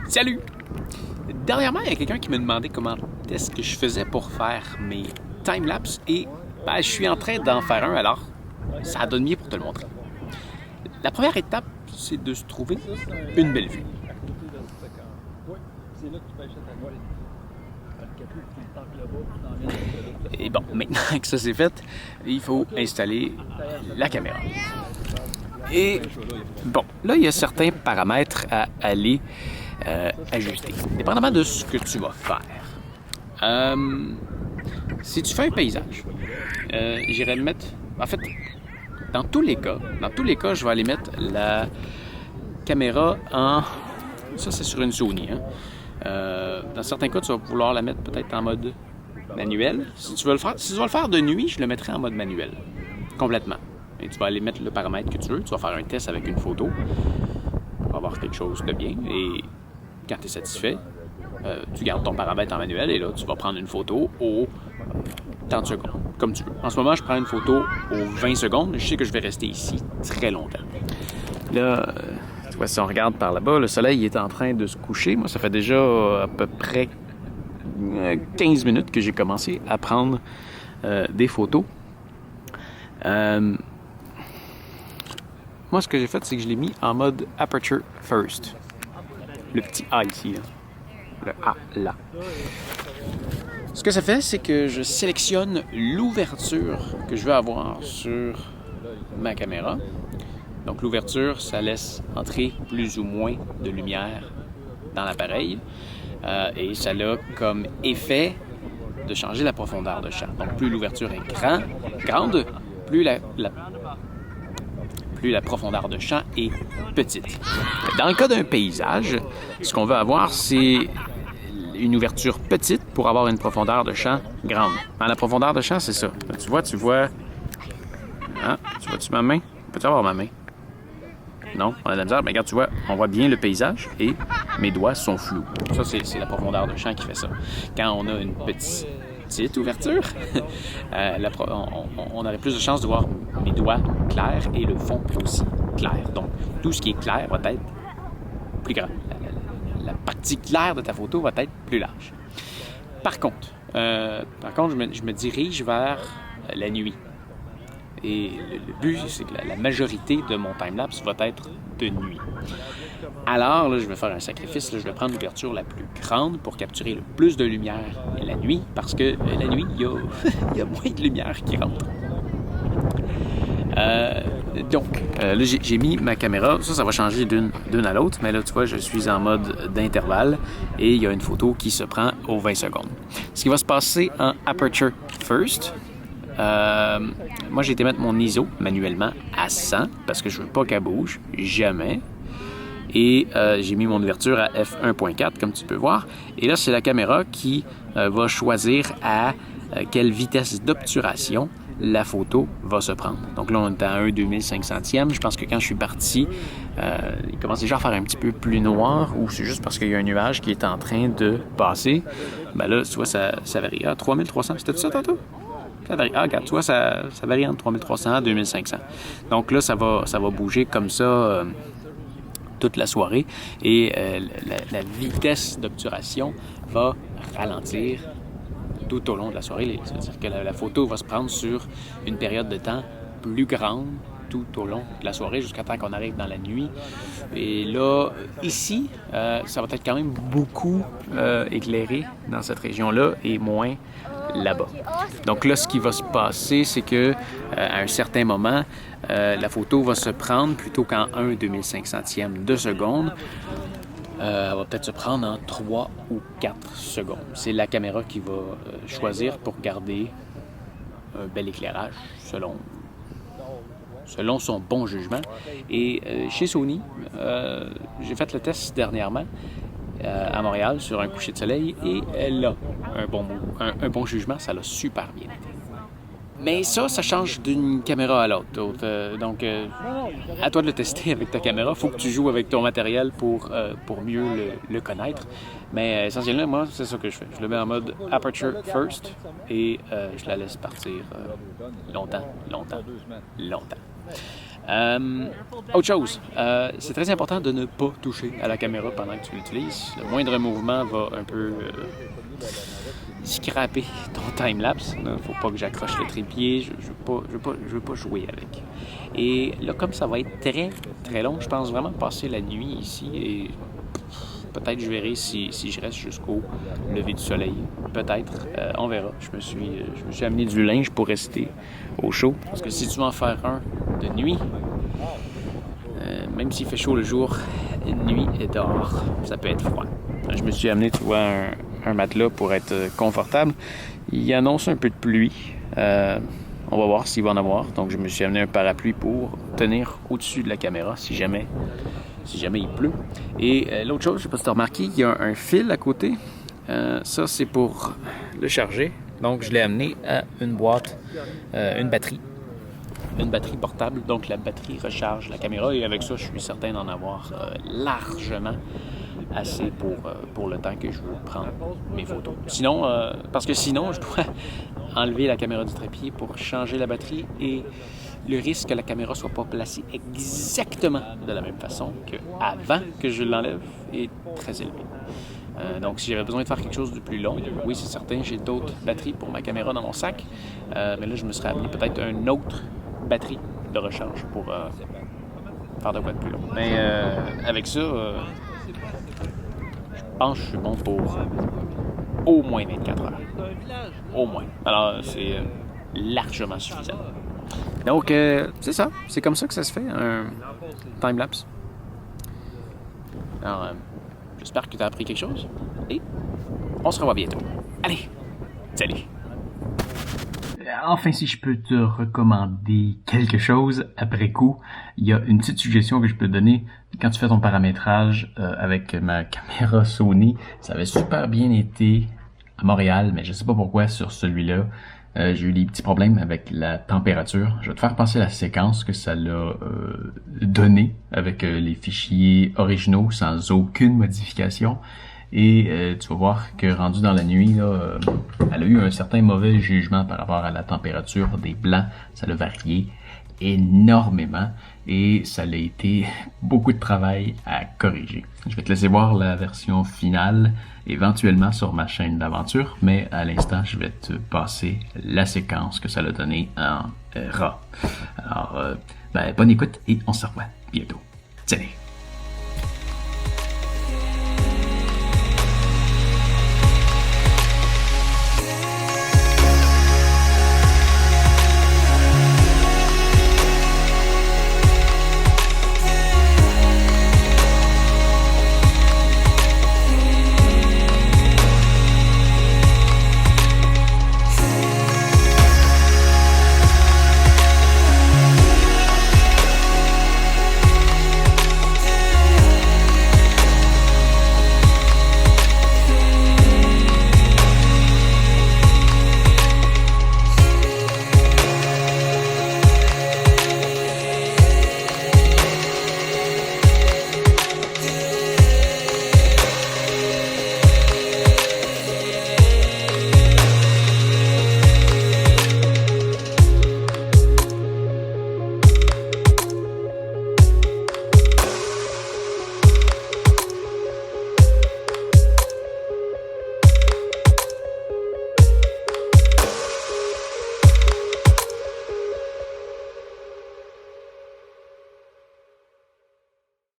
Salut! Dernièrement, il y a quelqu'un qui m'a demandé comment est-ce que je faisais pour faire mes timelapses et je suis en train d'en faire un, alors ça donne mieux pour te le montrer. La première étape, c'est de se trouver une belle vue. Et bon, maintenant que ça c'est fait, il faut installer la caméra. Et bon, là, il y a certains paramètres à aller ajuster, dépendamment de ce que tu vas faire. Si tu fais un paysage, j'irai le mettre... En fait, dans tous les cas, je vais aller mettre la caméra en... Ça, c'est sur une Sony. Dans certains cas, tu vas vouloir la mettre peut-être en mode manuel. Si tu vas le faire de nuit, je le mettrai en mode manuel, complètement. Et tu vas aller mettre le paramètre que tu veux. Tu vas faire un test avec une photo. Tu vas avoir quelque chose de bien. Et quand tu es satisfait, tu gardes ton paramètre en manuel. Et là, tu vas prendre une photo au 30 secondes, comme tu veux. En ce moment, je prends une photo aux 20 secondes. Je sais que je vais rester ici très longtemps. Là, tu vois, si on regarde par là-bas, le soleil est en train de se coucher. Moi, ça fait déjà à peu près 15 minutes que j'ai commencé à prendre des photos. Moi, ce que j'ai fait, c'est que je l'ai mis en mode Aperture First. Le petit A ici, là. Le A, là. Ce que ça fait, c'est que je sélectionne l'ouverture que je veux avoir sur ma caméra. Donc, l'ouverture, ça laisse entrer plus ou moins de lumière dans l'appareil. Et ça a comme effet de changer la profondeur de champ. Donc, plus l'ouverture est grande, plus la profondeur de champ est petite. Dans le cas d'un paysage, ce qu'on veut avoir, c'est une ouverture petite pour avoir une profondeur de champ grande. Dans la profondeur de champ, c'est ça. Là, tu vois... Hein? Tu vois-tu ma main? Peux-tu avoir ma main? Non, on a de la misère. Mais regarde, tu vois, on voit bien le paysage et mes doigts sont flous. Ça, c'est la profondeur de champ qui fait ça. Quand on a une petite ouverture, on aurait plus de chances de voir mes doigts clairs et le fond aussi clair. Donc, tout ce qui est clair va être plus grand. La partie claire de ta photo va être plus large. Par contre, je me dirige vers la nuit. Et le but, c'est que la majorité de mon timelapse va être de nuit. Alors, là, je vais faire un sacrifice. Là, je vais prendre l'ouverture la plus grande pour capturer le plus de lumière la nuit, parce que la nuit, il y a moins de lumière qui rentre. Donc, là, j'ai mis ma caméra. Ça va changer d'une à l'autre. Mais là, tu vois, je suis en mode d'intervalle et il y a une photo qui se prend aux 20 secondes. Ce qui va se passer en Aperture First... moi, j'ai été mettre mon ISO manuellement à 100 parce que je veux pas qu'elle bouge, jamais. Et j'ai mis mon ouverture à f1.4, comme tu peux voir. Et là, c'est la caméra qui va choisir à quelle vitesse d'obturation la photo va se prendre. Donc là, on est à 1 2500e. Je pense que quand je suis parti, il commence déjà à faire un petit peu plus noir, ou c'est juste parce qu'il y a un nuage qui est en train de passer. Ben là, tu vois, ça varie. Ah, 3300, c'était ça tantôt? Regarde, tu vois, ça varie entre 3300 et 2500. Donc là, ça va bouger comme ça toute la soirée. Et la vitesse d'obturation va ralentir tout au long de la soirée. C'est-à-dire que la photo va se prendre sur une période de temps plus grande tout au long de la soirée jusqu'à temps qu'on arrive dans la nuit. Et là, ici, ça va être quand même beaucoup éclairé dans cette région-là et moins là-bas. Donc là, ce qui va se passer, c'est que à un certain moment, la photo va se prendre plutôt qu'en 1 2500e de seconde. Elle va peut-être se prendre en 3 ou 4 secondes. C'est la caméra qui va choisir pour garder un bel éclairage selon son bon jugement. Et chez Sony, j'ai fait le test dernièrement à Montréal sur un coucher de soleil et elle a un bon jugement, ça l'a super bien été. Mais ça change d'une caméra à l'autre. Donc, à toi de le tester avec ta caméra. Il faut que tu joues avec ton matériel pour mieux le connaître. Mais essentiellement, moi, c'est ça que je fais. Je le mets en mode Aperture First et je la laisse partir longtemps. Autre chose, c'est très important de ne pas toucher à la caméra pendant que tu l'utilises. Le moindre mouvement va un peu scraper ton time-lapse. Il ne faut pas que j'accroche le trépied, je veux pas jouer avec. Et là, comme ça va être très, très long, je pense vraiment passer la nuit ici et peut-être je verrai si je reste jusqu'au lever du soleil. Peut-être, on verra. Je me suis amené du linge pour rester au chaud. Parce que si tu veux en faire un de nuit, même s'il fait chaud le jour, nuit et dehors, ça peut être froid. Je me suis amené, tu vois, un matelas pour être confortable. Il annonce un peu de pluie. On va voir s'il va en avoir. Donc, je me suis amené un parapluie pour tenir au-dessus de la caméra si jamais il pleut. Et l'autre chose, je ne sais pas si tu as remarqué, il y a un fil à côté. Ça, c'est pour le charger. Donc, je l'ai amené à une boîte, une batterie portable. Donc, la batterie recharge la caméra et avec ça, je suis certain d'en avoir largement assez pour le temps que je veux prendre mes photos. Sinon, parce que sinon, je dois enlever la caméra du trépied pour changer la batterie et le risque que la caméra ne soit pas placée exactement de la même façon qu'avant que je l'enlève est très élevé. Donc, si j'avais besoin de faire quelque chose de plus long, oui, c'est certain, j'ai d'autres batteries pour ma caméra dans mon sac, mais là, je me serais amené peut-être une autre batterie de recharge pour faire de quoi de plus long. Mais avec ça, je pense que je suis bon pour au moins 24 heures. Au moins. Alors, c'est largement suffisant. Donc, c'est ça. C'est comme ça que ça se fait, un time-lapse. Alors, j'espère que tu as appris quelque chose. Et on se revoit bientôt. Allez, salut! Enfin, si je peux te recommander quelque chose après coup, il y a une petite suggestion que je peux te donner. Quand tu fais ton paramétrage avec ma caméra Sony, ça avait super bien été à Montréal, mais je sais pas pourquoi sur celui-là, j'ai eu des petits problèmes avec la température. Je vais te faire passer la séquence que ça l'a donné avec les fichiers originaux sans aucune modification. Et tu vas voir que rendu dans la nuit, là, elle a eu un certain mauvais jugement par rapport à la température des blancs. Ça l'a varié énormément et ça a été beaucoup de travail à corriger. Je vais te laisser voir la version finale éventuellement sur ma chaîne d'aventure, mais à l'instant, je vais te passer la séquence que ça l'a donné en RAW. Alors, bonne écoute et on se revoit bientôt. Salut!